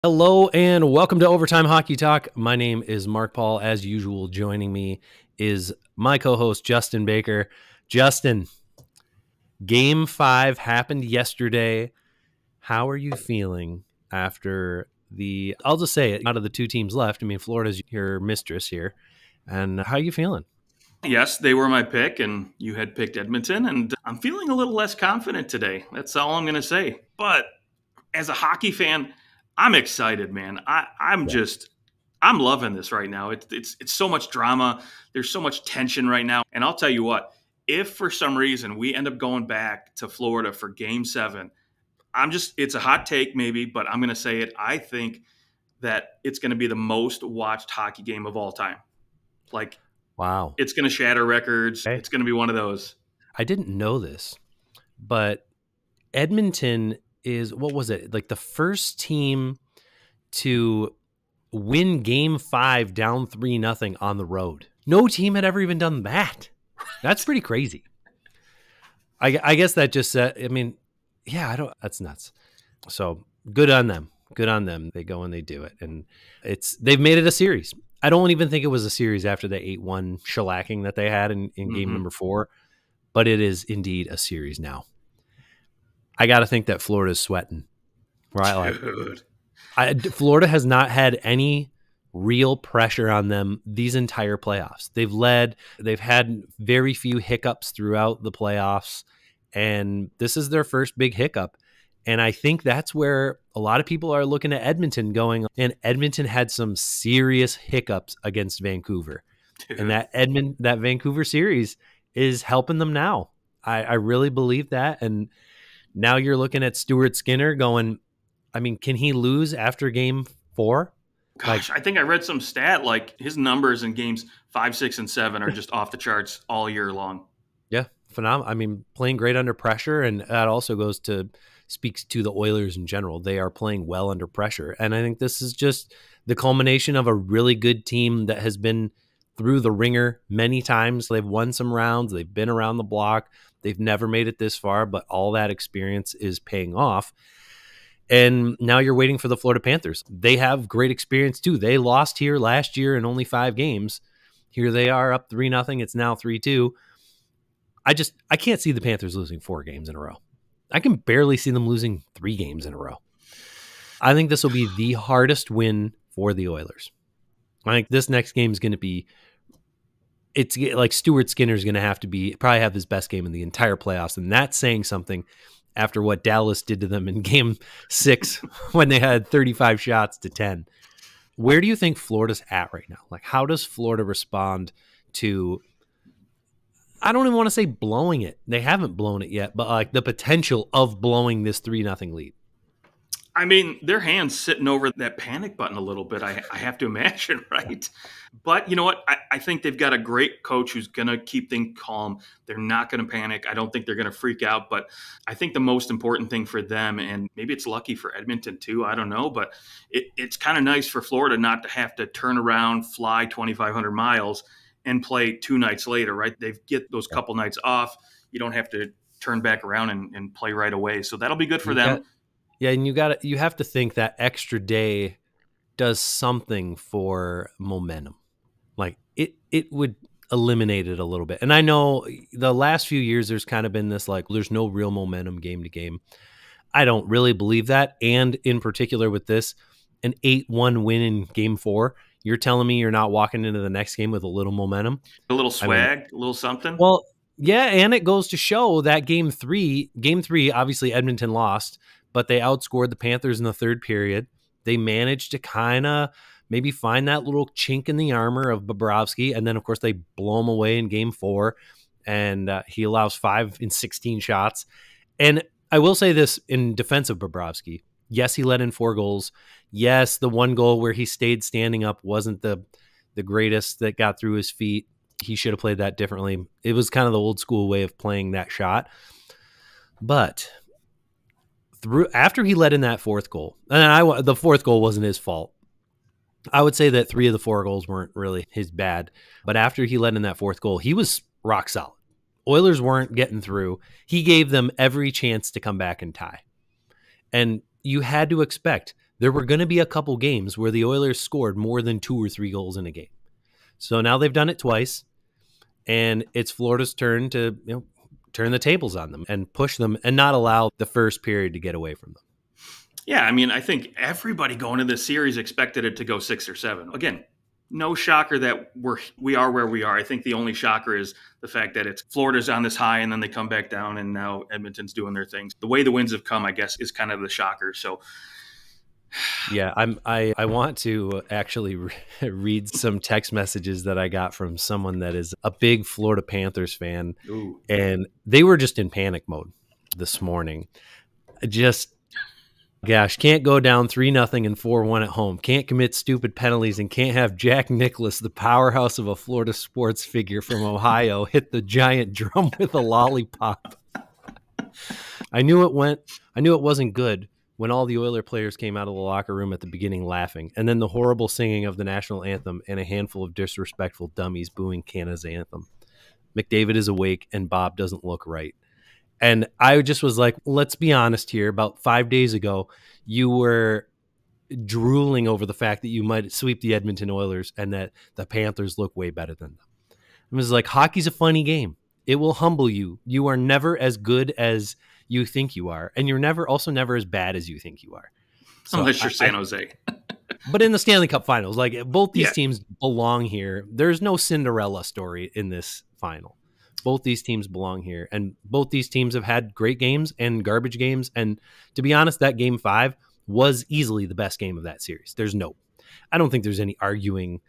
Hello and welcome to Overtime Hockey Talk. My name is Mark Paul. As usual, joining me is my co-host Justin Baker. Justin, Game 5 happened yesterday. How are you feeling after I'll just say it, out of the two teams left, I mean, Florida's your mistress here. And how are you feeling? Yes, they were my pick, and you had picked Edmonton, and I'm feeling a little less confident today. That's all I'm going to say. But as a hockey fan, I'm excited, man. I'm loving this right now. It's so much drama. There's so much tension right now. And I'll tell you what, if for some reason we end up going back to Florida for Game 7, it's a hot take maybe, but I'm going to say it. I think that it's going to be the most watched hockey game of all time. Like, Wow. it's going to shatter records. Okay. It's going to be one of those. I didn't know this, but Edmonton is, what was it, like the first team to win Game 5 down 3-0 on the road. No team had ever even done that. That's pretty crazy. I guess that just that's nuts. So good on them. Good on them. They go and they do it. And they've made it a series. I don't even think it was a series after the 8-1 shellacking that they had in game number 4, but it is indeed a series now. I got to think that Florida's sweating. Right? Dude. Florida has not had any real pressure on them these entire playoffs. They've had very few hiccups throughout the playoffs, and this is their first big hiccup. And I think that's where a lot of people are looking at Edmonton going, and Edmonton had some serious hiccups against Vancouver. Dude. And that Vancouver series is helping them now. I really believe that. And now you're looking at Stuart Skinner going, I mean, can he lose after Game 4? Gosh, I think I read some stat like his numbers in games 5, 6, and 7 are just off the charts all year long. Yeah, phenomenal. I mean, playing great under pressure, and that also speaks to the Oilers in general. They are playing well under pressure, and I think this is just the culmination of a really good team that has been through the ringer many times. They've won some rounds. They've been around the block. They've never made it this far, but all that experience is paying off. And now you're waiting for the Florida Panthers. They have great experience too. They lost here last year in only 5 games. Here they are up 3-0. It's now 3-2. I can't see the Panthers losing 4 games in a row. I can barely see them losing 3 games in a row. I think this will be the hardest win for the Oilers. I think this next game is going to be, it's like Stuart Skinner is going to probably have his best game in the entire playoffs. And that's saying something after what Dallas did to them in Game 6 when they had 35 shots to 10. Where do you think Florida's at right now? Like, how does Florida respond to, I don't even want to say blowing it. They haven't blown it yet, but like the potential of blowing this 3-0 lead? I mean, their hands sitting over that panic button a little bit, I have to imagine, right? But you know what? I think they've got a great coach who's going to keep things calm. They're not going to panic. I don't think they're going to freak out. But I think the most important thing for them, and maybe it's lucky for Edmonton too, I don't know, but it's kind of nice for Florida not to have to turn around, fly 2,500 miles, and play 2 nights later, right? They get those couple nights off. You don't have to turn back around and play right away. So that'll be good for them. Yeah, and you have to think that extra day does something for momentum. Like it would eliminate it a little bit. And I know the last few years there's kind of been this like there's no real momentum game to game. I don't really believe that. And in particular with this, an 8-1 win in Game 4, you're telling me you're not walking into the next game with a little momentum? A little swag, a little something? Well, yeah, and it goes to show that Game 3, obviously Edmonton lost, but they outscored the Panthers in the third period. They managed to kind of maybe find that little chink in the armor of Bobrovsky, and then, of course, they blow him away in Game 4, and he allows 5 in 16 shots. And I will say this in defense of Bobrovsky. Yes, he let in 4 goals. Yes, the one goal where he stayed standing up wasn't the greatest that got through his feet. He should have played that differently. It was kind of the old school way of playing that shot. But after he let in that 4th goal, and the 4th goal wasn't his fault. I would say that 3 of the 4 goals weren't really his bad. But after he let in that 4th goal, he was rock solid. Oilers weren't getting through. He gave them every chance to come back and tie. And you had to expect there were going to be a couple games where the Oilers scored more than 2 or 3 goals in a game. So now they've done it twice, and it's Florida's turn to turn the tables on them and push them and not allow the first period to get away from them. Yeah, I mean, I think everybody going into this series expected it to go 6 or 7. Again, no shocker that we are where we are. I think the only shocker is the fact that it's Florida's on this high and then they come back down, and now Edmonton's doing their things. The way the wins have come, I guess, is kind of the shocker. So, yeah, I want to actually read some text messages that I got from someone that is a big Florida Panthers fan. Ooh. And they were just in panic mode this morning. Gosh, can't go down 3-0 and 4-1 at home. Can't commit stupid penalties and can't have Jack Nicklaus, the powerhouse of a Florida sports figure from Ohio, hit the giant drum with a lollipop. I knew it wasn't good when all the Oiler players came out of the locker room at the beginning laughing, and then the horrible singing of the national anthem and a handful of disrespectful dummies booing Canada's anthem. McDavid is awake and Bob doesn't look right. And I just was like, let's be honest here. About 5 days ago, you were drooling over the fact that you might sweep the Edmonton Oilers and that the Panthers look way better than them. It was like, hockey's a funny game. It will humble you. You are never as good as you think you are. And you're never as bad as you think you are. So unless you're San Jose. But in the Stanley Cup Finals, like both these teams belong here. There's no Cinderella story in this final. Both these teams belong here, and both these teams have had great games and garbage games. And to be honest, that game 5 was easily the best game of that series. I don't think there's any arguing,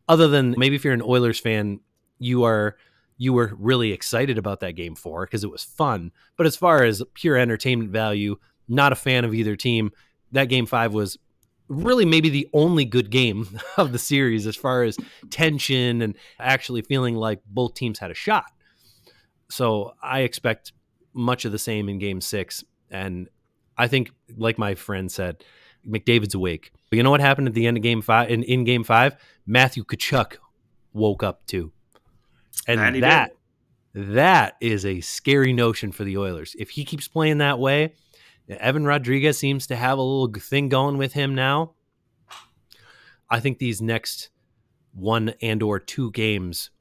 other than maybe if you're an Oilers fan, you were really excited about that game 4 because it was fun. But as far as pure entertainment value, not a fan of either team. That game 5 was really maybe the only good game of the series as far as tension and actually feeling like both teams had a shot. So I expect much of the same in game 6. And I think, like my friend said, McDavid's awake. But you know what happened at the end of game 5? In game 5, Matthew Tkachuk woke up too. And that is a scary notion for the Oilers. If he keeps playing that way, Evan Rodriguez seems to have a little thing going with him now. I think these next 1 and/or 2 games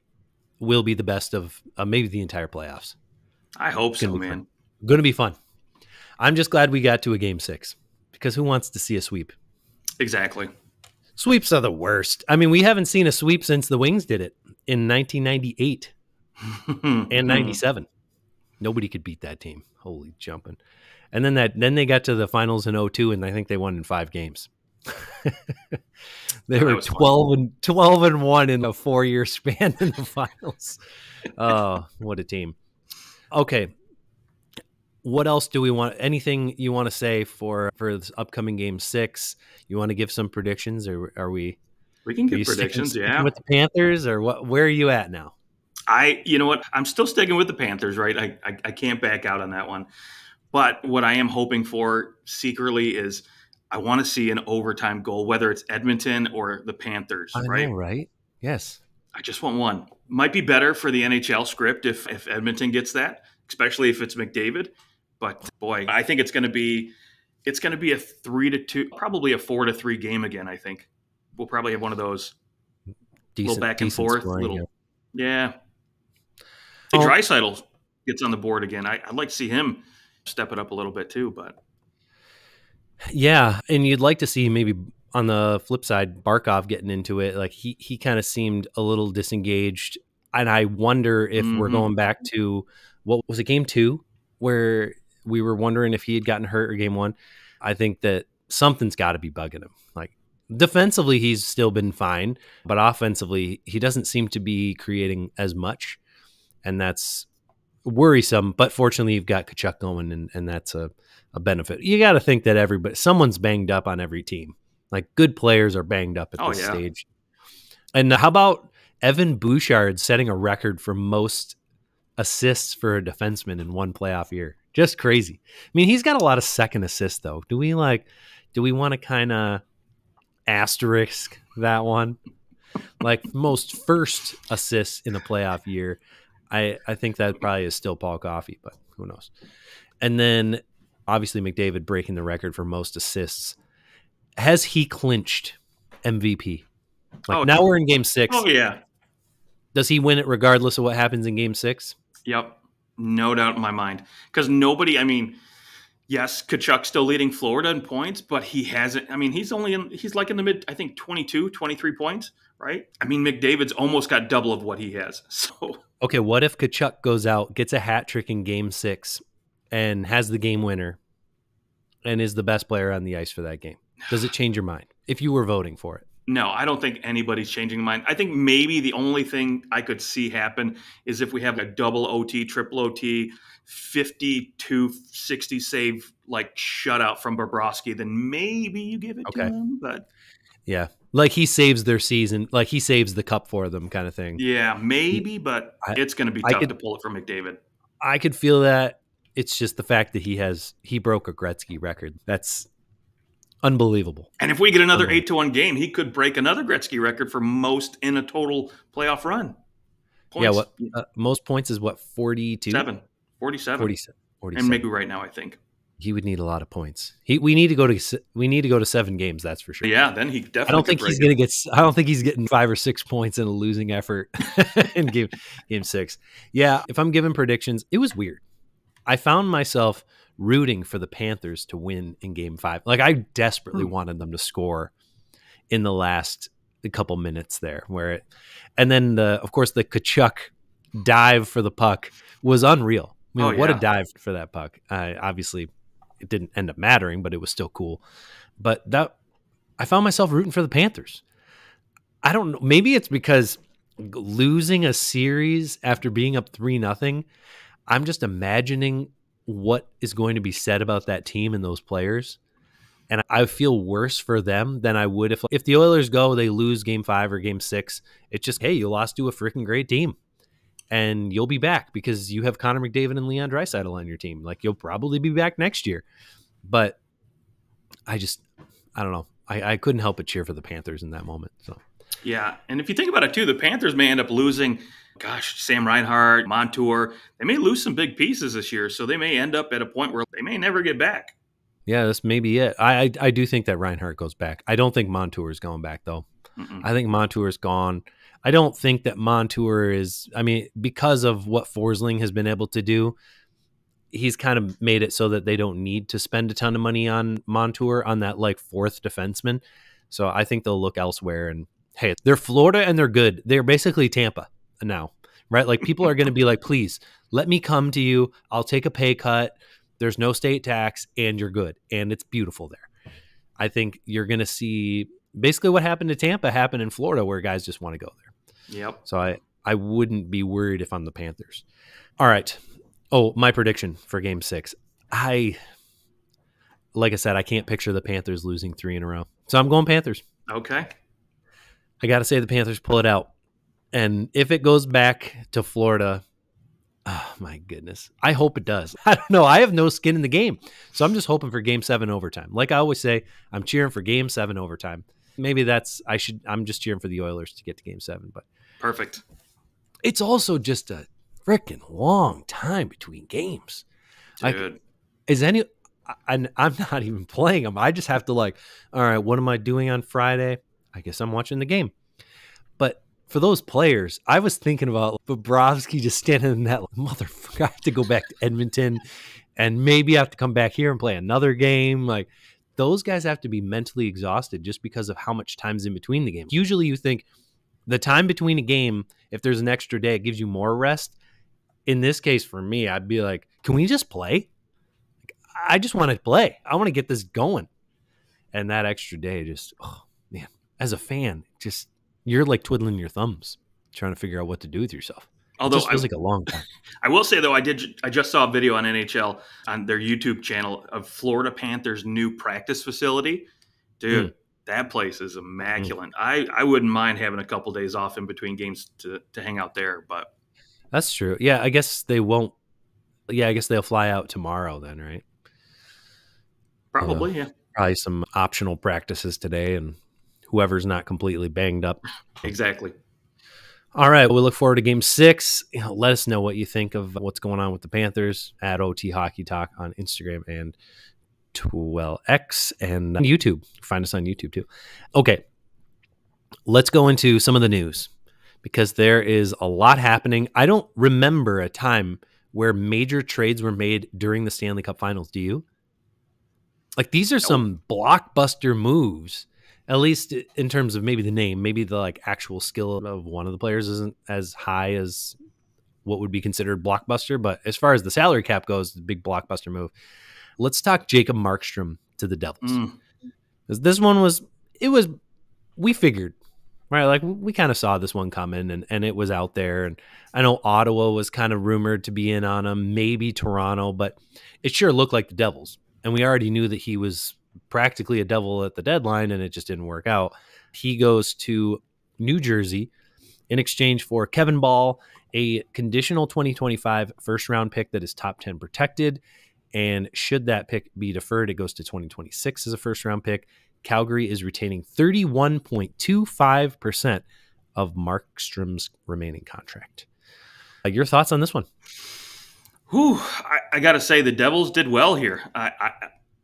will be the best of maybe the entire playoffs. I hope so, man. Going to be fun. I'm just glad we got to a game 6 because who wants to see a sweep? Exactly. Sweeps are the worst. I mean, we haven't seen a sweep since the Wings did it in 1998 and 97. Nobody could beat that team. Holy jumping. And then they got to the finals in 2002, and I think they won in 5 games. They were 12-1 in a 4-year span in the finals. Oh, what a team. Okay. What else do we want? Anything you want to say for this upcoming game 6? You want to give some predictions, or are we? We can give predictions, sticking with the Panthers, or what? Where are you at now? You know what? I'm still sticking with the Panthers, right? I can't back out on that one. But what I am hoping for secretly is I want to see an overtime goal, whether it's Edmonton or the Panthers, right? I know, right? Yes. I just want one. Might be better for the NHL script if Edmonton gets that, especially if it's McDavid. But boy, I think it's going to be a 3-2, probably a 4-3 game again. I think we'll probably have one of those little back and forth, yeah. Hey, Draisaitl gets on the board again. I'd like to see him step it up a little bit too, but yeah, and you'd like to see maybe on the flip side, Barkov getting into it. Like he kind of seemed a little disengaged, and I wonder if we're going back to what was it, game 2, where we were wondering if he had gotten hurt, or game 1. I think that something's got to be bugging him. Like defensively, he's still been fine, but offensively, he doesn't seem to be creating as much, and that's worrisome. But fortunately, you've got Tkachuk going, and that's a benefit. You got to think that someone's banged up on every team. Like good players are banged up at this stage. And how about Evan Bouchard setting a record for most assists for a defenseman in one playoff year? Just crazy. I mean, he's got a lot of second assists though. Do we want to kind of asterisk that one? Like most first assists in a playoff year. I think that probably is still Paul Coffey, but who knows? And then obviously McDavid breaking the record for most assists. Has he clinched MVP? Like Oh, now we're in game 6. oh yeah. Does he win it regardless of what happens in game 6? Yep. No doubt in my mind. Because nobody, I mean, yes, Kachuk's still leading Florida in points, but he hasn't. I mean, he's like in the mid, I think 22, 23 points, right? I mean, McDavid's almost got double of what he has. So, Okay, what if Kachuk goes out, gets a hat trick in game 6, and has the game winner and is the best player on the ice for that game? Does it change your mind if you were voting for it? no, I don't think anybody's changing their mind. I think maybe the only thing I could see happen is if we have a double OT, triple OT, 52-60 save, like shutout from Bobrovsky, then maybe you give it to him. But yeah, like he saves their season, like he saves the cup for them kind of thing. yeah, maybe, but it's going to be tough to pull it from McDavid. I could feel that. It's just the fact that he broke a Gretzky record. That's unbelievable. And if we get another 8-1 game, he could break another Gretzky record for most in a total playoff run. Points. Yeah, what most points is what, 42? 47. And maybe right now, I think. He would need a lot of points. We need to go to 7 games, that's for sure. Yeah, then he definitely I don't think he's getting 5 or 6 points in a losing effort in game 6. Yeah, if I'm giving predictions, it was weird. I found myself rooting for the Panthers to win in game 5. Like I desperately wanted them to score in the last couple minutes there and then of course the Kachuk dive for the puck was unreal. I mean, what a dive for that puck. Obviously it didn't end up mattering, but it was still cool. But I found myself rooting for the Panthers. I don't know. Maybe it's because losing a series after being up 3-0, I'm just imagining what is going to be said about that team and those players. And I feel worse for them than I would if the Oilers go, they lose game 5 or game 6. It's just, hey, you lost to a freaking great team. And you'll be back because you have Connor McDavid and Leon Draisaitl on your team. Like, you'll probably be back next year. But I don't know. I couldn't help but cheer for the Panthers in that moment. So yeah, and if you think about it too, the Panthers may end up losing, Sam Reinhart, Montour. They may lose some big pieces this year, so they may end up at a point where they may never get back. Yeah, this may be it. I do think that Reinhart goes back. I don't think Montour is going back, though. I think Montour is gone. I don't think that Montour is, I mean, because of what Forsling has been able to do, he's kind of made it so that they don't need to spend a ton of money on Montour, on that like 4th defenseman. So I think they'll look elsewhere. And hey, they're Florida and they're good. They're basically Tampa now, right? Like people are going to be like, please let me come to you. I'll take a pay cut. There's no state tax and you're good. And it's beautiful there. I think you're going to see basically what happened to Tampa happen in Florida, where guys just want to go there. Yep. So I wouldn't be worried if I'm the Panthers. All right. Oh, my prediction for game 6. Like I said, I can't picture the Panthers losing 3 in a row. So I'm going Panthers. Okay. I got to say the Panthers pull it out. And if it goes back to Florida, oh my goodness. I hope it does. I don't know. I have no skin in the game. So I'm just hoping for game 7 overtime. Like I always say, I'm cheering for game 7 overtime. Maybe I'm just cheering for the Oilers to get to game 7, but perfect. It's also just a freaking long time between games. Dude. I'm not even playing them. I just have to all right, what am I doing on Friday? I guess I'm watching the game. But for those players, I was thinking about Bobrovsky just standing in that motherfucker. I have to go back to Edmonton and maybe I have to come back here and play another game. Like, those guys have to be mentally exhausted just because of how much time's in between the games. Usually you think the time between a game, if there's an extra day, it gives you more rest. In this case, for me, I'd be like, can we just play? I just want to play. I want to get this going. And that extra day just, oh man, as a fan, just you're like twiddling your thumbs trying to figure out what to do with yourself. Although it just feels like a long time. I will say, though, I just saw a video on NHL on their YouTube channel of Florida Panthers' new practice facility. Dude, that place is immaculate. I wouldn't mind having a couple days off in between games to hang out there. But that's true. Yeah, I guess they won't. Yeah, I guess they'll fly out tomorrow then, right? Probably, yeah. Probably some optional practices today, and whoever's not completely banged up. Exactly. All right, we look forward to game 6. Let us know what you think of what's going on with the Panthers at OT Hockey Talk on Instagram and X and YouTube. Find us on YouTube too. Okay, let's go into some of the news because there is a lot happening. I don't remember a time where major trades were made during the Stanley Cup Finals. Do you? Like, these are some blockbuster moves, at least in terms of maybe the name. Maybe the like actual skill of one of the players isn't as high as what would be considered blockbuster. But as far as the salary cap goes, the big blockbuster move. Let's talk Jacob Markstrom to the Devils. This one was, we figured, right? Like, we kind of saw this one coming, and it was out there. And I know Ottawa was kind of rumored to be in on him, maybe Toronto, but it sure looked like the Devils. And we already knew that he was practically a Devil at the deadline, and it just didn't work out. He goes to New Jersey in exchange for Kevin Ball, a conditional 2025 first-round pick that is top 10 protected. And should that pick be deferred, it goes to 2026 as a first-round pick. Calgary is retaining 31.25% of Markstrom's remaining contract. Your thoughts on this one? Whew, I got to say the Devils did well here.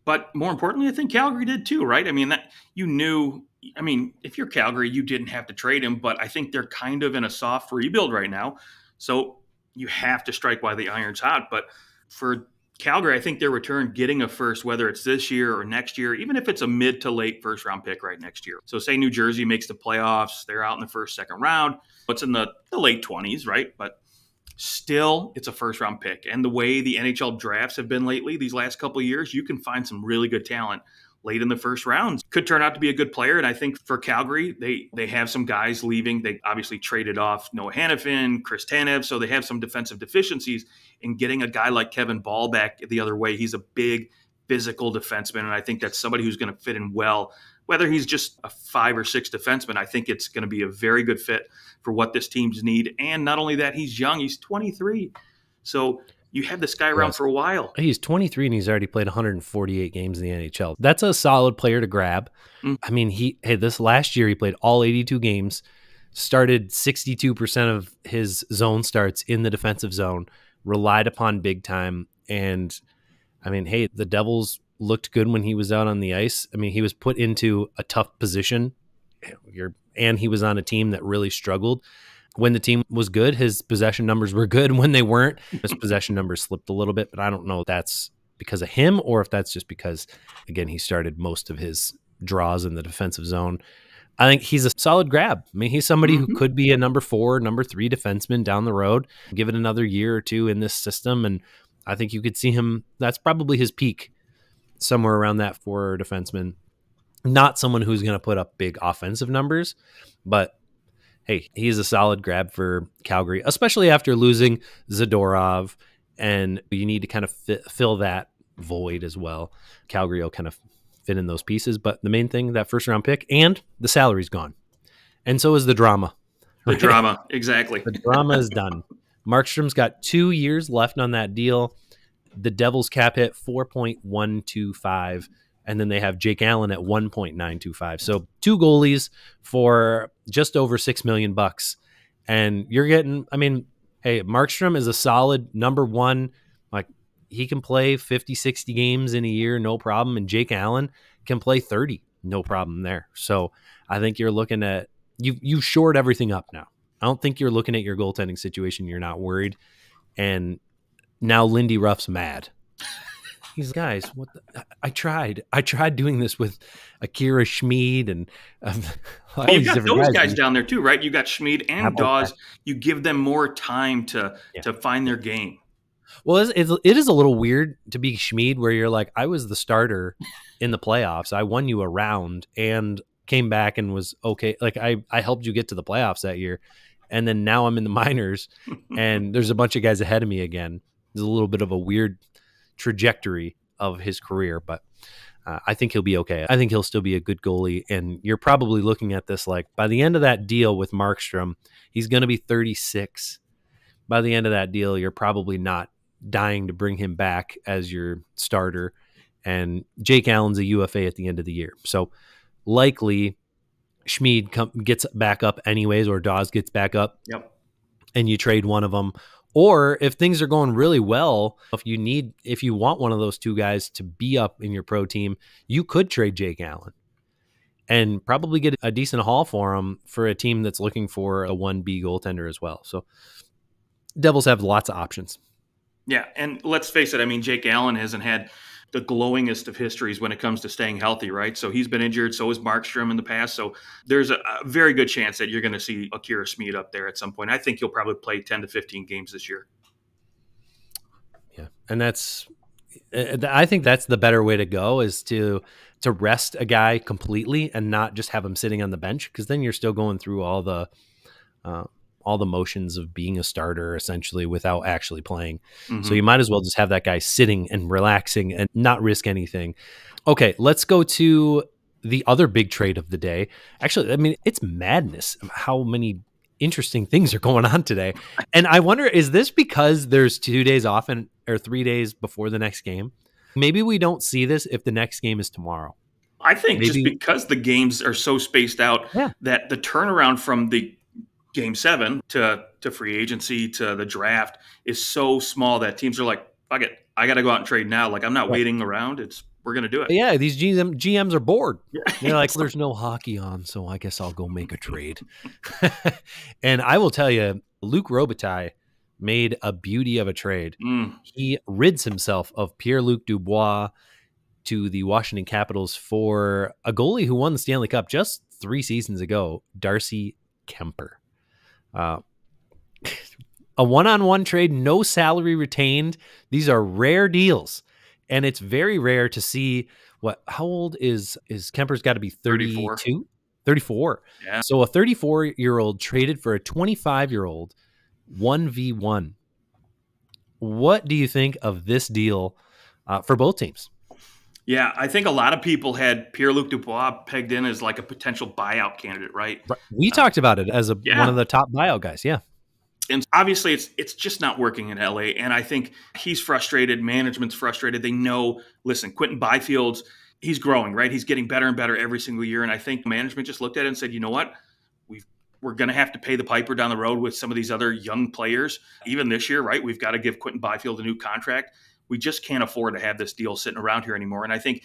But more importantly, I think Calgary did too, right? I mean, that you knew. I mean, if you're Calgary, you didn't have to trade him, but I think they're kind of in a soft rebuild right now. So you have to strike while the iron's hot. But for Calgary, I think their return getting a first, whether it's this year or next year, even if it's a mid to late first round pick right next year. So say New Jersey makes the playoffs, they're out in the first, second round. It's in the late 20s, right? But still, it's a first round pick. And the way the NHL drafts have been lately, these last couple of years, you can find some really good talent late in the first rounds. Could turn out to be a good player. And I think for Calgary, they have some guys leaving. They obviously traded off Noah Hanifin, Chris Tanev, so they have some defensive deficiencies. In getting a guy like Kevin Ball back the other way, he's a big physical defenseman, and I think that's somebody who's going to fit in well. Whether he's just a 5 or 6 defenseman, I think it's going to be a very good fit for what this team's need. And not only that, he's young. He's 23. So you have this guy around for a while. He's 23 and he's already played 148 games in the NHL. That's a solid player to grab. I mean, this last year he played all 82 games, started 62% of his zone starts in the defensive zone, relied upon big time. And I mean, hey, the Devils looked good when he was out on the ice. I mean, he was put into a tough position, and he was on a team that really struggled. When the team was good, his possession numbers were good. When they weren't, his possession numbers slipped a little bit, but I don't know if that's because of him or if that's just because, again, he started most of his draws in the defensive zone. I think he's a solid grab. I mean, he's somebody who could be a number 4, number 3 defenseman down the road. Give it another year or two in this system, and I think you could see him. That's probably his peak, somewhere around that 4 defenseman. Not someone who's going to put up big offensive numbers, but hey, he's a solid grab for Calgary, especially after losing Zadorov, and you need to kind of fill that void as well. Calgary will kind of fit in those pieces, but the main thing, that first round pick, and the salary's gone. And so is the drama. The drama, exactly. The drama is done. Markstrom's got 2 years left on that deal. The Devils cap hit 4.125, and then they have Jake Allen at 1.925. So 2 goalies for just over $6 million. And you're getting, I mean, hey, Markstrom is a solid number 1. Like, he can play 50, 60 games in a year, no problem. And Jake Allen can play 30, no problem there. So I think you're looking at, you shored everything up now. I don't think you're looking at your goaltending situation. You're not worried. And now Lindy Ruff's mad. He's, guys, what I tried doing this with Akira Schmid and you've got those guys down there too, right? You got Schmid and Dawes. You give them more time to find their game. Well, it is a little weird to be Schmid, where you're like, I was the starter in the playoffs. I won you a round and came back and was okay. Like, I helped you get to the playoffs that year. And then now I'm in the minors and there's a bunch of guys ahead of me again. There's a little bit of a weird trajectory of his career, but I think he'll be okay. I think he'll still be a good goalie. And you're probably looking at this like, by the end of that deal with Markstrom, he's going to be 36. By the end of that deal, you're probably not dying to bring him back as your starter. And Jake Allen's a UFA at the end of the year. So likely Schmid gets back up anyways, or Dawes gets back up. Yep. And you trade one of them, Or if things are going really well, if you want one of those two guys to be up in your pro team, you could trade Jake Allen and probably get a decent haul for him for a team that's looking for a 1B goaltender as well. So Devils have lots of options. Yeah, and let's face it, I mean, Jake Allen hasn't had the glowingest of histories when it comes to staying healthy, right? So he's been injured, so has Markstrom in the past. So there's a very good chance that you're going to see Akira Smeed up there at some point. I think he'll probably play 10 to 15 games this year. Yeah, and I think that's the better way to go, is to rest a guy completely and not just have him sitting on the bench, because then you're still going through all the motions of being a starter essentially without actually playing. Mm-hmm. So you might as well just have that guy sitting and relaxing and not risk anything. Okay, let's go to the other big trade of the day. Actually, I mean, it's madness how many interesting things are going on today. And I wonder, is this because there's 2 days off or 3 days before the next game? Maybe we don't see this if the next game is tomorrow. I think just because the games are so spaced out, that the turnaround from the Game 7 to free agency to the draft is so small that teams are like, fuck it, I got to go out and trade now. Like, I'm not waiting around. We're going to do it. Yeah, these GMs are bored. Yeah. They're like, there's no hockey on, so I guess I'll go make a trade. And I will tell you, Luc Robitaille made a beauty of a trade. He rids himself of Pierre-Luc Dubois to the Washington Capitals for a goalie who won the Stanley Cup just 3 seasons ago, Darcy Kuemper. A one-on-one trade, no salary retained. These are rare deals, and it's very rare to see. How old is Kemper's? Got to be 32, 34. Yeah. So a 34-year-old traded for a 25-year-old 1v1. What do you think of this deal for both teams? Yeah, I think a lot of people had Pierre-Luc Dubois pegged in as like a potential buyout candidate, right? We talked about it as one of the top buyout guys, yeah. And obviously it's just not working in LA, and I think he's frustrated, management's frustrated. They know, listen, Quentin Byfield's, he's growing, right? He's getting better and better every single year, and I think management just looked at it and said, you know what? We're going to have to pay the piper down the road with some of these other young players. Even this year, right? We've got to give Quentin Byfield a new contract. We just can't afford to have this deal sitting around here anymore. And I think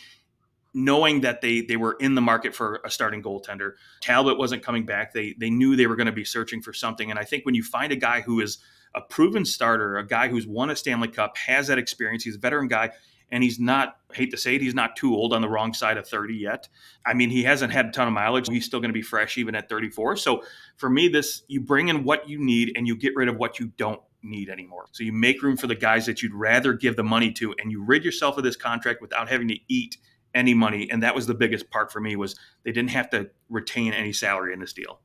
knowing that they were in the market for a starting goaltender, Talbot wasn't coming back. They knew they were going to be searching for something. And I think when you find a guy who is a proven starter, a guy who's won a Stanley Cup, has that experience, he's a veteran guy, and he's not, I hate to say it, he's not too old, on the wrong side of 30 yet. I mean, he hasn't had a ton of mileage. He's still going to be fresh even at 34. So for me, you bring in what you need and you get rid of what you don't need anymore. So you make room for the guys that you'd rather give the money to, and you rid yourself of this contract without having to eat any money. And that was the biggest part for me, was they didn't have to retain any salary in this deal.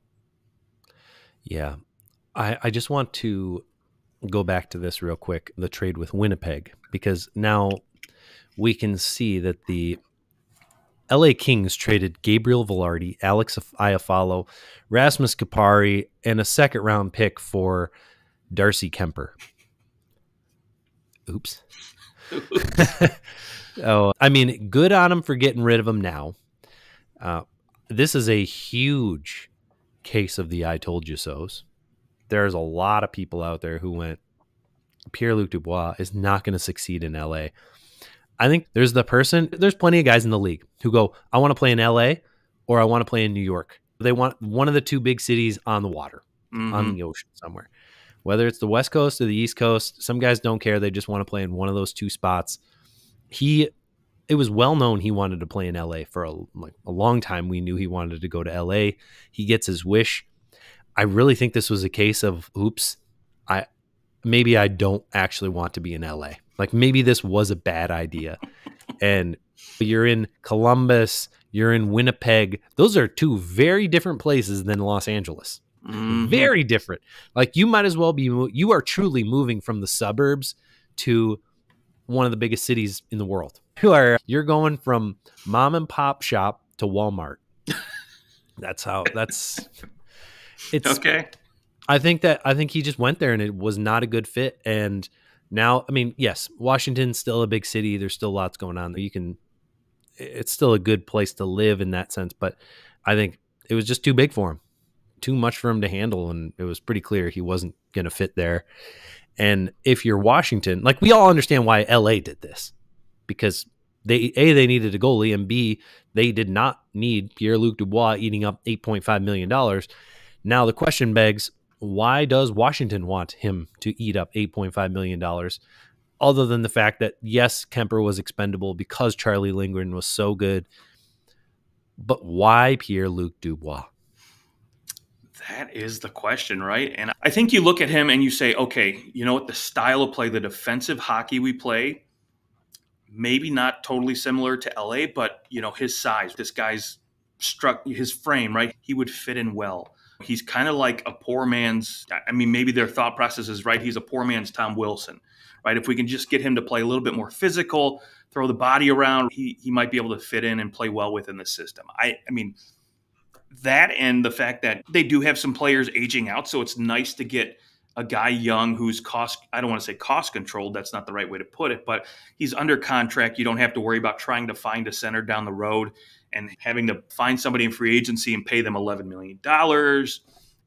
Yeah. I just want to go back to this real quick, the trade with Winnipeg, because now we can see that the LA Kings traded Gabriel Velarde, Alex Iafallo, Rasmus Kupari, and a second-round pick for Darcy Kuemper. Oops. Oh, I mean, good on him for getting rid of him now. This is a huge case of the I told you so's. There's a lot of people out there who went, Pierre-Luc Dubois is not going to succeed in LA. I think there's plenty of guys in the league who go, I want to play in LA or I want to play in New York. They want one of the two big cities on the water, on the ocean somewhere. Whether it's the West Coast or the East Coast, some guys don't care. They just want to play in one of those two spots. It was well known he wanted to play in LA for a long time. We knew he wanted to go to LA. He gets his wish. I really think this was a case of, oops, maybe I don't actually want to be in LA. Like, maybe this was a bad idea. And you're in Columbus, you're in Winnipeg. Those are two very different places than Los Angeles. Very different. Like, you might as well you are truly moving from the suburbs to one of the biggest cities in the world. You're going from mom and pop shop to Walmart. It's okay. I think he just went there and it was not a good fit. And now, I mean, yes, Washington's still a big city. There's still lots going on there. It's still a good place to live in that sense. But I think it was just too big for him, too much for him to handle. And it was pretty clear he wasn't going to fit there. And if you're Washington, like we all understand why LA did this, because they needed a goalie, and B, they did not need Pierre-Luc Dubois eating up $8.5 million. Now the question begs, why does Washington want him to eat up $8.5 million? Other than the fact that, yes, Kemper was expendable because Charlie Lindgren was so good. But why Pierre-Luc Dubois? That is the question, right? And I think you look at him and you say, okay, you know what? The style of play, the defensive hockey we play, maybe not totally similar to LA, but, you know, his size, this guy's his frame, right? He would fit in well. He's kind of like a poor man's, I mean, maybe their thought process is right. He's a poor man's Tom Wilson, right? If we can just get him to play a little bit more physical, throw the body around, he might be able to fit in and play well within the system. I mean, that and the fact that they do have some players aging out. So it's nice to get a guy young who's I don't want to say cost controlled. That's not the right way to put it, but he's under contract. You don't have to worry about trying to find a center down the road and having to find somebody in free agency and pay them $11 million.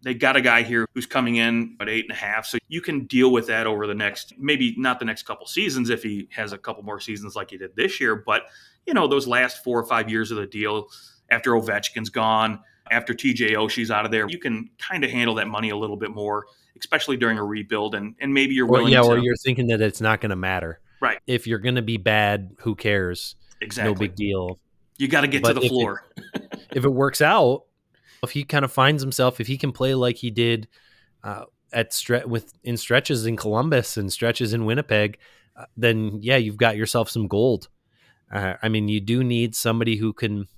They got a guy here who's coming in at 8.5. So you can deal with that over the next, maybe not the next couple seasons if he has a couple more seasons like he did this year, but you know, those last 4 or 5 years of the deal after Ovechkin's gone, after TJ Oshie's out of there, you can kind of handle that money a little bit more, especially during a rebuild. And maybe you're willing to. Or you're thinking that it's not going to matter. Right. If you're going to be bad, who cares? Exactly. No big deal. You got to get to the floor. If it works out, if he kind of finds himself, if he can play like he did in stretches in Columbus and stretches in Winnipeg, then yeah, you've got yourself some gold. I mean, you do need somebody who can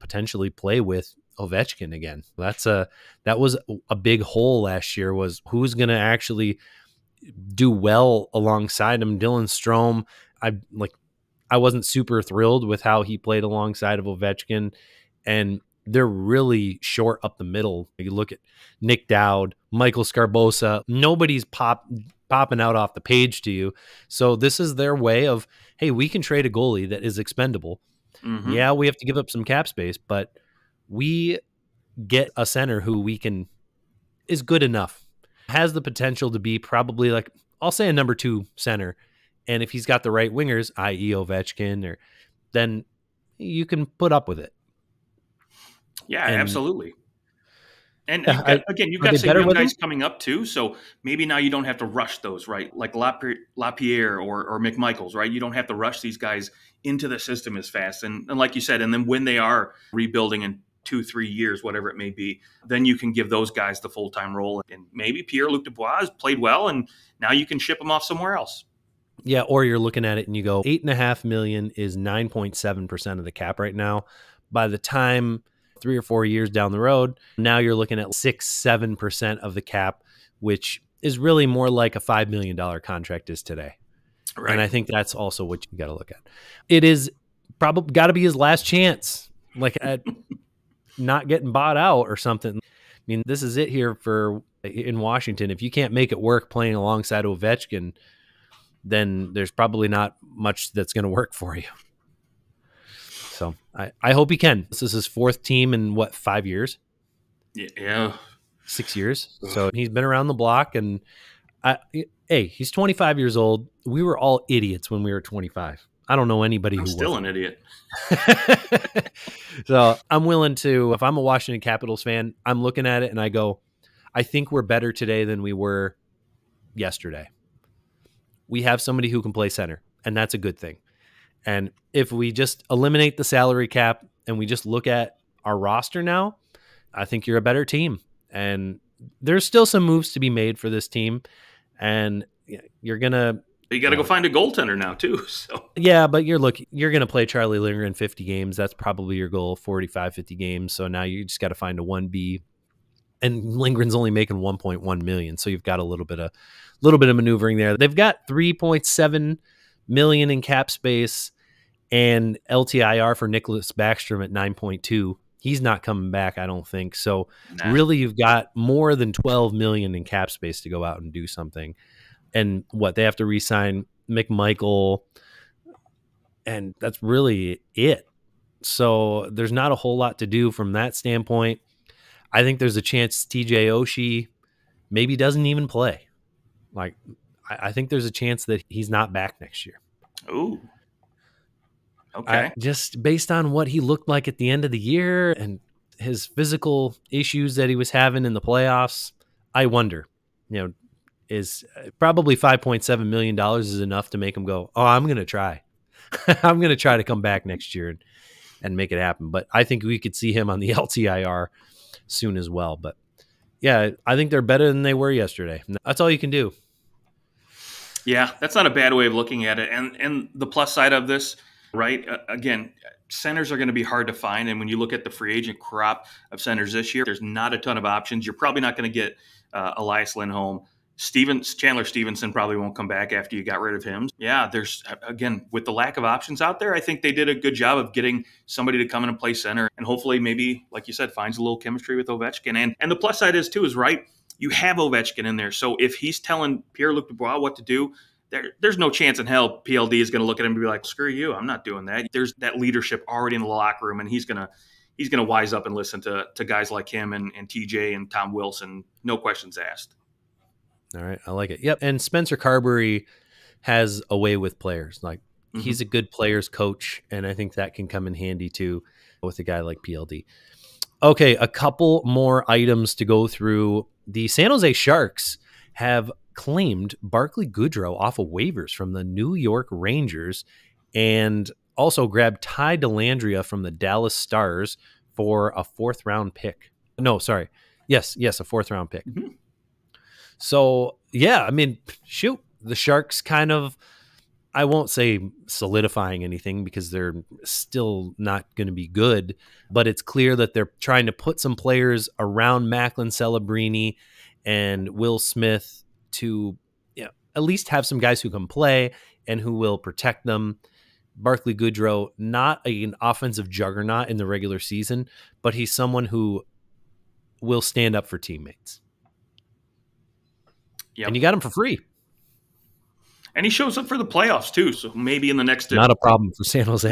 potentially play with Ovechkin again. That was a big hole last year, was who's going to actually do well alongside him. Dylan Strome, I wasn't super thrilled with how he played alongside of Ovechkin, and they're really short up the middle. You look at Nick Dowd, Michael Scarbosa, nobody's popping out off the page to you. So this is their way of, hey, we can trade a goalie that is expendable. Mm-hmm. Yeah, we have to give up some cap space, but we get a center who is good enough, has the potential to be probably like, I'll say a number 2 center. And if he's got the right wingers, i.e. Ovechkin, then you can put up with it. Yeah, absolutely. And you've got some young guys coming up too. So maybe now you don't have to rush those, right? Like Lapierre or McMichaels, right? You don't have to rush these guys into the system as fast. And like you said, and then when they are rebuilding in 2-3 years, whatever it may be, then you can give those guys the full-time role. And maybe Pierre-Luc Dubois has played well, and now you can ship him off somewhere else. Yeah, or you're looking at it and you go, $8.5 million is 9.7% of the cap right now. By the time 3 or 4 years down the road, now you're looking at 6-7% of the cap, which is really more like a $5 million contract is today. Right. And I think that's also what you got to look at. It is probably got to be his last chance, like at not getting bought out or something. I mean, this is it here in Washington. If you can't make it work playing alongside Ovechkin, then there's probably not much that's going to work for you. So I hope he can. This is his 4th team in 5 years? Yeah. 6 years. So he's been around the block, and he's 25 years old. We were all idiots when we were 25. I don't know anybody who still an idiot. So I'm willing to, if I'm a Washington Capitals fan, I'm looking at it and I go, I think we're better today than we were yesterday. We have somebody who can play center, and that's a good thing. And if we just eliminate the salary cap and we just look at our roster now, I think you're a better team. And there's still some moves to be made for this team. And you got to go find a goaltender now too. So yeah, but you're going to play Charlie Lindgren 50 games. That's probably your goal, 45, 50 games. So now you just got to find a 1B. And Lindgren's only making $1.1 million. So you've got a little bit of maneuvering there. They've got $3.7 million in cap space and LTIR for Nicholas Backstrom at 9.2. He's not coming back, I don't think. So really, you've got more than $12 million in cap space to go out and do something. And they have to re-sign McMichael, and that's really it. So there's not a whole lot to do from that standpoint. I think there's a chance TJ Oshie maybe doesn't even play. Like, I think there's a chance that he's not back next year. Ooh. Okay. Just based on what he looked like at the end of the year and his physical issues that he was having in the playoffs, I wonder, is probably $5.7 million is enough to make him go, oh, I'm going to try. I'm going to try to come back next year and make it happen. But I think we could see him on the LTIR soon as well. But yeah, I think they're better than they were yesterday. That's all you can do. Yeah, that's not a bad way of looking at it. And the plus side of this, right? Again, centers are going to be hard to find. And when you look at the free agent crop of centers this year, there's not a ton of options. You're probably not going to get Elias Lindholm. Chandler Stevenson probably won't come back after you got rid of him. Yeah, there's, again, with the lack of options out there, I think they did a good job of getting somebody to come in and play center and hopefully maybe, like you said, finds a little chemistry with Ovechkin. And the plus side is, right, you have Ovechkin in there. So if he's telling Pierre-Luc Dubois what to do, there's no chance in hell PLD is going to look at him and be like, screw you, I'm not doing that. There's that leadership already in the locker room, and he's going to wise up and listen to guys like him and TJ and Tom Wilson. No questions asked. All right. I like it. Yep. And Spencer Carberry has a way with players. Like he's a good players coach. And I think that can come in handy too with a guy like PLD. Okay. A couple more items to go through. The San Jose Sharks have claimed Barclay Goodrow off of waivers from the New York Rangers and also grabbed Ty Dellandrea from the Dallas Stars for a 4th round pick. No, sorry. Yes, a 4th round pick. Mm-hmm. So, yeah, I mean, shoot, the Sharks kind of, I won't say solidifying anything because they're still not going to be good, but it's clear that they're trying to put some players around Macklin Celebrini and Will Smith to at least have some guys who can play and who will protect them. Barclay Goodrow, not an offensive juggernaut in the regular season, but he's someone who will stand up for teammates. Yep. And you got him for free. And he shows up for the playoffs, too. So maybe in the next... Not a problem for San Jose.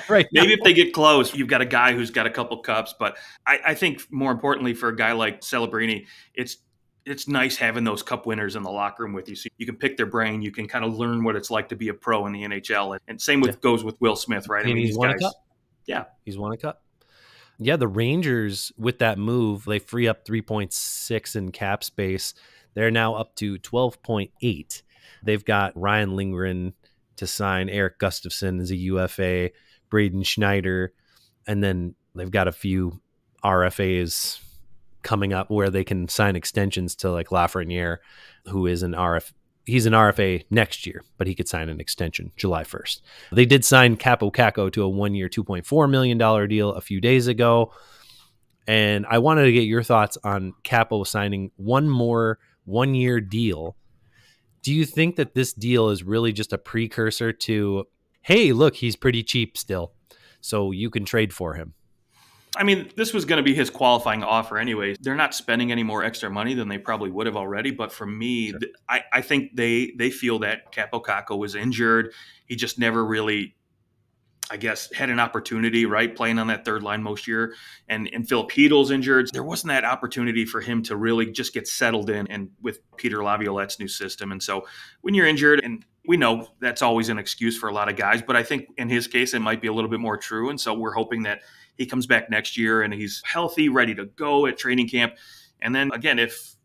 Right. Maybe if they get close, you've got a guy who's got a couple cups. But I think more importantly for a guy like Celebrini, it's nice having those cup winners in the locker room with you. So you can pick their brain. You can kind of learn what it's like to be a pro in the NHL. And same goes with Will Smith, right? And he's won a cup. Yeah. He's won a cup. Yeah, the Rangers, with that move, they free up 3.6 in cap space. They're now up to 12.8. They've got Ryan Lindgren to sign, Eric Gustafsson as a UFA, Braden Schneider, and then they've got a few RFAs coming up where they can sign extensions to like Lafreniere, who is an RFA. He's an RFA next year, but he could sign an extension July 1st. They did sign Capo Caco to a 1-year, $2.4 million deal a few days ago. And I wanted to get your thoughts on Capo signing one more 1-year deal. Do you think that this deal is really just a precursor to, hey, look, he's pretty cheap still, so you can trade for him? I mean, this was going to be his qualifying offer anyways. They're not spending any more extra money than they probably would have already. But for me, sure. I think they feel that Capo Caco was injured. He just never really, I guess, had an opportunity, right, playing on that third line most year. And Philip Hedl's injured. There wasn't that opportunity for him to really just get settled in and with Peter Laviolette's new system. And so when you're injured, and we know that's always an excuse for a lot of guys, but I think in his case, it might be a little bit more true. And so we're hoping that he comes back next year and he's healthy, ready to go at training camp. And then again, if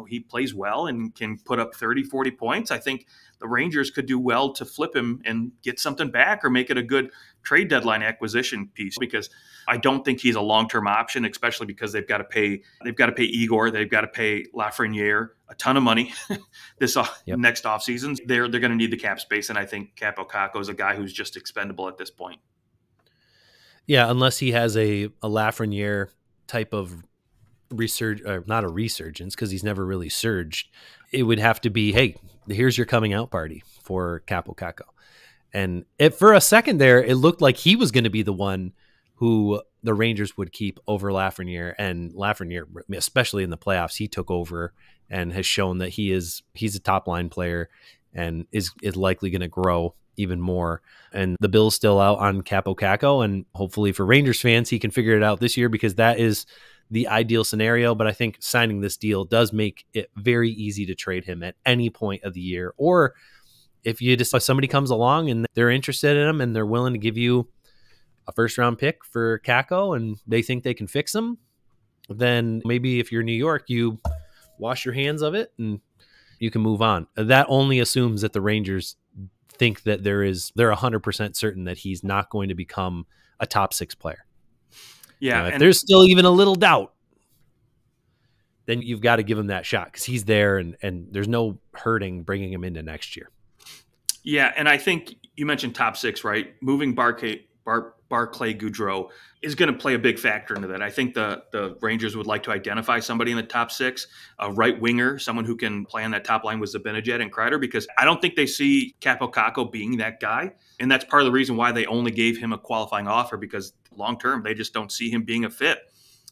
he plays well and can put up 30, 40 points, I think the Rangers could do well to flip him and get something back or make it a good trade deadline acquisition piece, because I don't think he's a long-term option, especially because they've got to pay Igor, they've got to pay Lafreniere a ton of money this next offseason. They're going to need the cap space, and I think Capo Caco is a guy who's just expendable at this point. Yeah, unless he has a Lafreniere type of not a resurgence, because he's never really surged. It would have to be, hey, here's your coming out party for Capo Caco. And for a second there, it looked like he was going to be the one who the Rangers would keep over Lafreniere. And Lafreniere, especially in the playoffs, he took over and has shown that he's a top line player and is likely going to grow even more. And the bill's still out on Capo Caco, and hopefully for Rangers fans, he can figure it out this year, because that is the ideal scenario, but I think signing this deal does make it very easy to trade him at any point of the year. Or if somebody comes along and they're interested in him and they're willing to give you a first-round pick for Kakko and they think they can fix him, then maybe if you're New York, you wash your hands of it and you can move on. That only assumes that the Rangers think that they're 100% certain that he's not going to become a top 6 player. Yeah. If there's still even a little doubt, then you've got to give him that shot because he's there and there's no hurting bringing him into next year. Yeah. And I think you mentioned top 6, right? Moving Barclay Goodrow is going to play a big factor into that. I think the Rangers would like to identify somebody in the top 6, a right winger, someone who can play on that top line with Zibanejad and Kreider, because I don't think they see Kaapo Kakko being that guy. And that's part of the reason why they only gave him a qualifying offer, because long-term, they just don't see him being a fit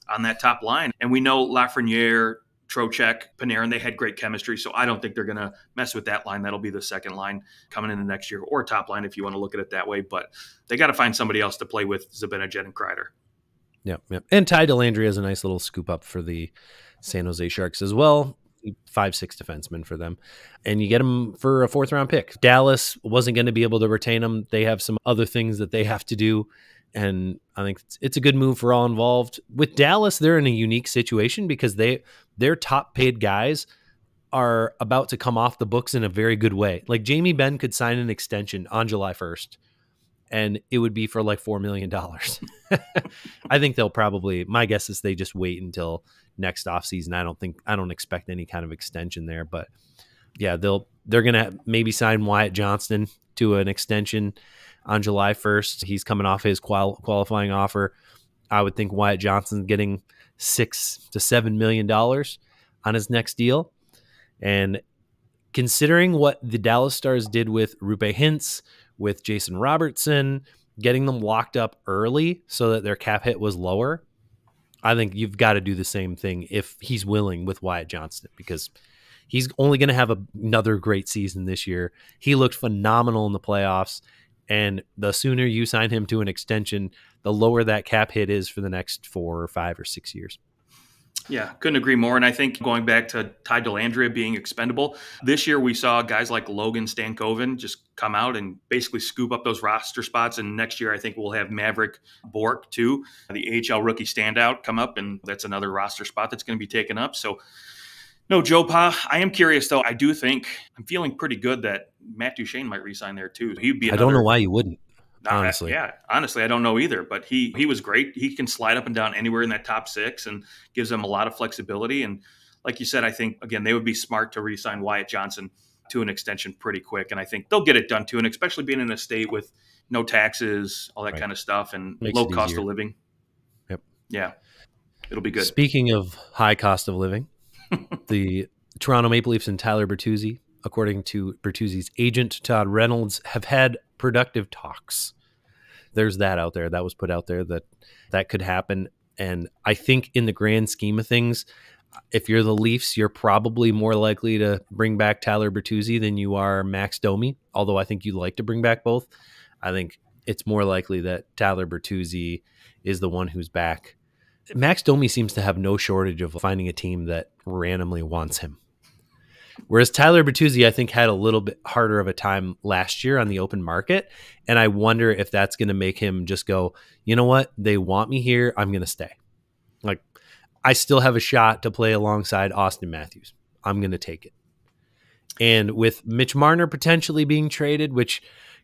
on that top line. And we know Lafreniere, Trocheck, Panarin, they had great chemistry, so I don't think they're going to mess with that line. That'll be the second line coming into next year, or top line if you want to look at it that way. But they got to find somebody else to play with Zibanejad and Kreider. Yep. And Ty Dellandrea is a nice little scoop up for the San Jose Sharks as well. 5'6" defenseman for them. And you get him for a 4th-round pick. Dallas wasn't going to be able to retain him. They have some other things that they have to do. And I think it's a good move for all involved. With Dallas, they're in a unique situation because their top paid guys are about to come off the books in a very good way. Like Jamie Benn could sign an extension on July 1st and it would be for like $4 million. I think they'll probably, my guess is they just wait until next offseason. I don't expect any kind of extension there, but yeah, they're going to maybe sign Wyatt Johnston to an extension on July 1st. He's coming off his qualifying offer. I would think Wyatt Johnston's getting $6 to $7 million on his next deal. And considering what the Dallas Stars did with Roope Hintz, with Jason Robertson, getting them locked up early so that their cap hit was lower, I think you've got to do the same thing if he's willing with Wyatt Johnston, because he's only going to have another great season this year. He looked phenomenal in the playoffs, and the sooner you sign him to an extension, the lower that cap hit is for the next 4 or 5 or 6 years. Yeah, couldn't agree more. And I think going back to Ty Dellandrea being expendable, this year we saw guys like Logan Stankoven just come out and basically scoop up those roster spots. And next year I think we'll have Maverick Bork too, the AHL rookie standout, come up, and that's another roster spot that's going to be taken up. So no, Joe Pa, I am curious though. I do think I'm feeling pretty good that Matt Duchene might re-sign there too. He'd be. I don't know why you wouldn't. Honestly. Honestly, I don't know either, but he was great. He can slide up and down anywhere in that top 6 and gives them a lot of flexibility. And like you said, I think, again, they would be smart to re-sign Wyatt Johnson to an extension pretty quick. And I think they'll get it done too. And especially being in a state with no taxes, all that kind of stuff, and low cost of living. Yep. Yeah, it'll be good. Speaking of high cost of living, the Toronto Maple Leafs and Tyler Bertuzzi, according to Bertuzzi's agent, Todd Reynolds, have had productive talks. There's that out there. That was put out there that could happen. And I think in the grand scheme of things, if you're the Leafs, you're probably more likely to bring back Tyler Bertuzzi than you are Max Domi, although I think you'd like to bring back both. I think it's more likely that Tyler Bertuzzi is the one who's back. Max Domi seems to have no shortage of finding a team that randomly wants him. Whereas Tyler Bertuzzi, I think, had a little bit harder of a time last year on the open market. And I wonder if that's going to make him just go, you know what? They want me here. I'm going to stay. Like, I still have a shot to play alongside Austin Matthews. I'm going to take it. And with Mitch Marner potentially being traded, which,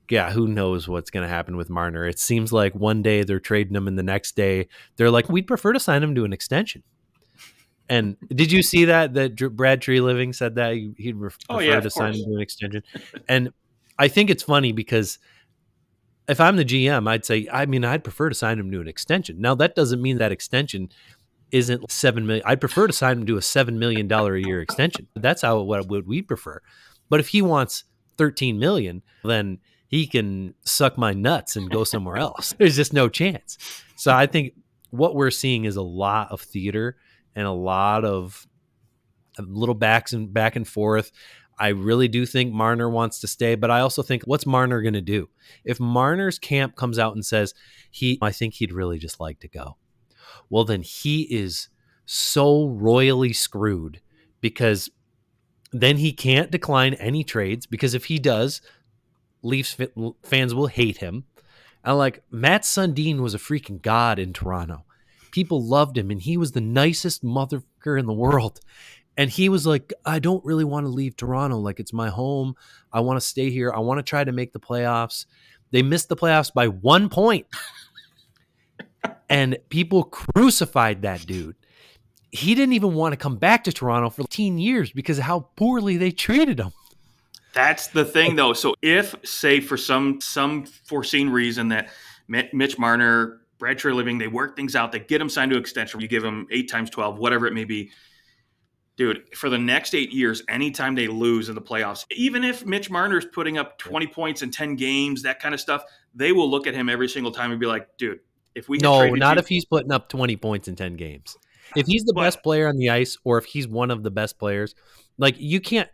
yeah, who knows what's going to happen with Marner. It seems like one day they're trading him and the next day they're like, we'd prefer to sign him to an extension. And did you see that Brad Treliving said that he'd prefer to sign him to an extension? And I think it's funny because if I'm the GM, I'd say, I'd prefer to sign him to an extension. Now, that doesn't mean that extension isn't $7 million. I'd prefer to sign him to a $7 million a year extension. That's what we prefer. But if he wants $13 million, then he can suck my nuts and go somewhere else. There's just no chance. So I think what we're seeing is a lot of theater and a lot of little back and forth. I really do think Marner wants to stay, but I also think, what's Marner going to do? If Marner's camp comes out and says, I think he'd really just like to go, well, then he is so royally screwed because then he can't decline any trades, because if he does, Leafs fans will hate him. And like, Matt Sundin was a freaking god in Toronto. People loved him, and he was the nicest motherfucker in the world. And he was like, I don't really want to leave Toronto. Like, it's my home. I want to stay here. I want to try to make the playoffs. They missed the playoffs by 1 point. And people crucified that dude. He didn't even want to come back to Toronto for 15 years because of how poorly they treated him. That's the thing, though. So if, say, for some foreseen reason that Mitch Marner, Brad Treliving, they work things out, they get him signed to extension, you give him 8 times 12, whatever it may be. Dude, for the next 8 years, anytime they lose in the playoffs, even if Mitch Marner is putting up 20 points in 10 games, that kind of stuff, they will look at him every single time and be like, dude, if we if he's putting up 20 points in 10 games. If he's the best player on the ice, or if he's one of the best players, like, you can't.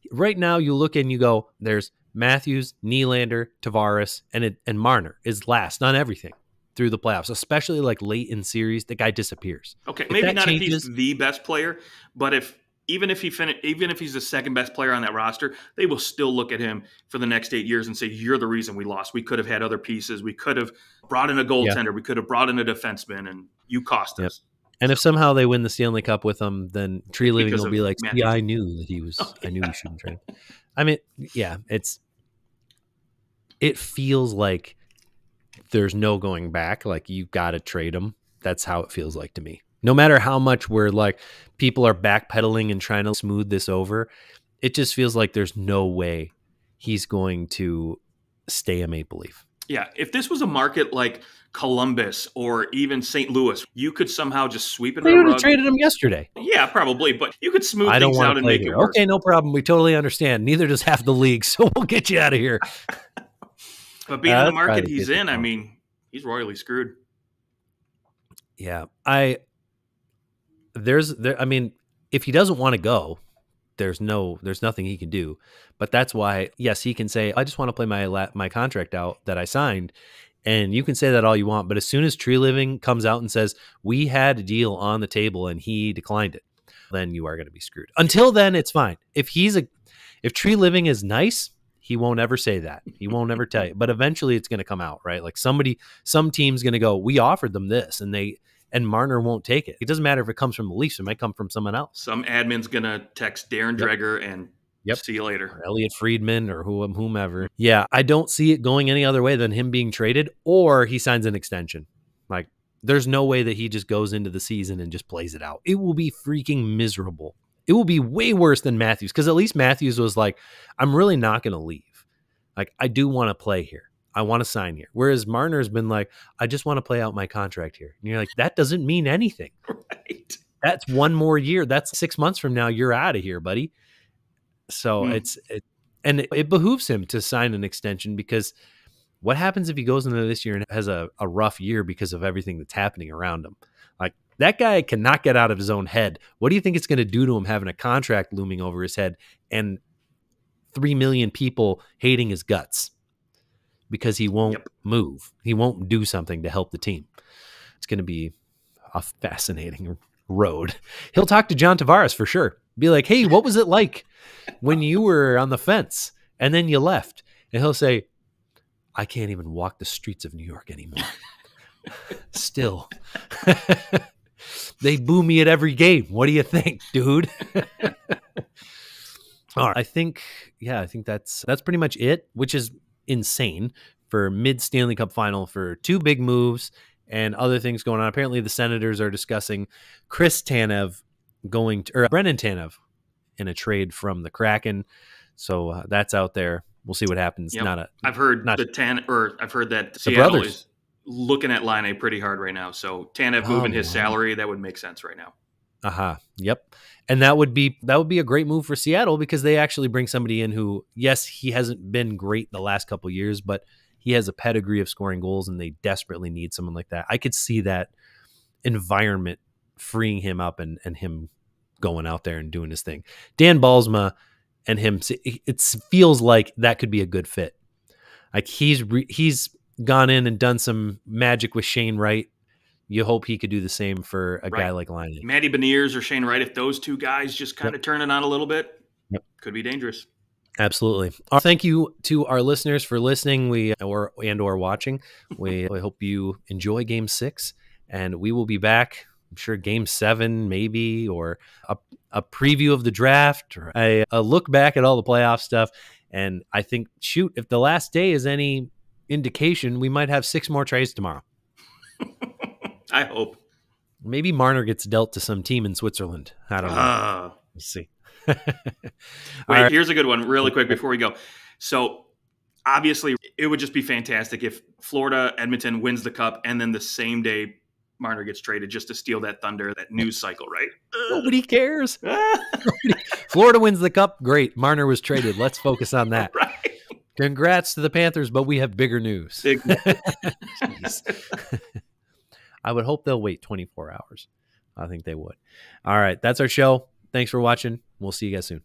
Right now, you look and you go, there's Matthews, Nylander, Tavares, and Marner is last on everything through the playoffs, especially like late in series. The guy disappears. Okay, maybe not if he's the best player, but even if he's the second best player on that roster, they will still look at him for the next 8 years and say, you're the reason we lost. We could have had other pieces. We could have brought in a goaltender. Yeah. We could have brought in a defenseman, and you cost us. And if somehow they win the Stanley Cup with him, then Treliving will be like, yeah, I knew that he was, I knew we shouldn't trade. I mean, yeah, it feels like there's no going back. Like, you got to trade him. That's how it feels like to me. No matter how much we're like, people are backpedaling and trying to smooth this over, it just feels like there's no way he's going to stay a Maple Leaf. Yeah, if this was a market like Columbus or even St. Louis, you could somehow just sweep it. They would have traded him yesterday. Yeah, probably, but you could smooth things out and make it work. Okay, no problem. We totally understand. Neither does half the league, so we'll get you out of here. But being in the market he's in, I mean, he's royally screwed. Yeah, I mean, if he doesn't want to go, there's nothing he can do. But that's why, yes, he can say, I just want to play my contract out that I signed. And you can say that all you want, but as soon as Treliving comes out and says, we had a deal on the table and he declined it, then you are going to be screwed. Until then, it's fine. If Treliving is nice, he won't ever say that. He won't ever tell you. But eventually it's going to come out, right? Like, some team's going to go, we offered them this, and Marner won't take it. It doesn't matter if it comes from the Leafs. It might come from someone else. Some admin's going to text Darren Dreger and see you later. Or Elliot Friedman or whomever. Yeah, I don't see it going any other way than him being traded, or he signs an extension. Like, there's no way that he just goes into the season and just plays it out. It will be freaking miserable. It will be way worse than Matthews, because at least Matthews was like, I'm really not going to leave. Like, I do want to play here. I want to sign here. Whereas Marner's been like, I just want to play out my contract here. And you're like, that doesn't mean anything. Right. That's 1 more year. That's 6 months from now. You're out of here, buddy. So it behooves him to sign an extension, because what happens if he goes into this year and has a rough year because of everything that's happening around him? Like, that guy cannot get out of his own head. What do you think it's going to do to him having a contract looming over his head and 3 million people hating his guts? Because he won't move. He won't do something to help the team. It's going to be a fascinating road. He'll talk to John Tavares for sure. Be like, hey, what was it like when you were on the fence and then you left? And he'll say, I can't even walk the streets of New York anymore. Still. They boo me at every game. What do you think, dude? All right. I think that's pretty much it, which is insane for mid Stanley Cup final, for 2 big moves and other things going on. Apparently the Senators are discussing Chris Tanev Brennan Tanev in a trade from the Kraken. So that's out there. We'll see what happens. Yep. I've heard that Seattle is looking at Line A pretty hard right now. So Tanev moving his salary, that would make sense right now. Yep. And that would be a great move for Seattle, because they actually bring somebody in who, yes, he hasn't been great the last couple of years, but he has a pedigree of scoring goals, and they desperately need someone like that. I could see that environment freeing him up and him going out there and doing his thing. Dan Ballsma and him, it feels like that could be a good fit. Like, he's gone in and done some magic with Shane Wright you hope he could do the same for a guy like Laine. Matty Beniers or Shane Wright, if those two guys just kind of turn it on a little bit, could be dangerous. Absolutely. Thank you to our listeners for listening or watching. We hope you enjoy Game 6, and we will be back. I'm sure Game 7 maybe, or a preview of the draft, or a look back at all the playoff stuff. And I think, if the last day is any indication, we might have 6 more trades tomorrow. I hope. Maybe Marner gets dealt to some team in Switzerland. I don't know. We'll see. Wait, here's a good one really quick before we go. So obviously it would just be fantastic if Florida, Edmonton wins the cup, and then the same day Marner gets traded just to steal that thunder, that news cycle, right? Nobody cares. Florida wins the cup. Great. Marner was traded. Let's focus on that. Right. Congrats to the Panthers, but we have bigger news. I would hope they'll wait 24 hours. I think they would. All right. That's our show. Thanks for watching. We'll see you guys soon.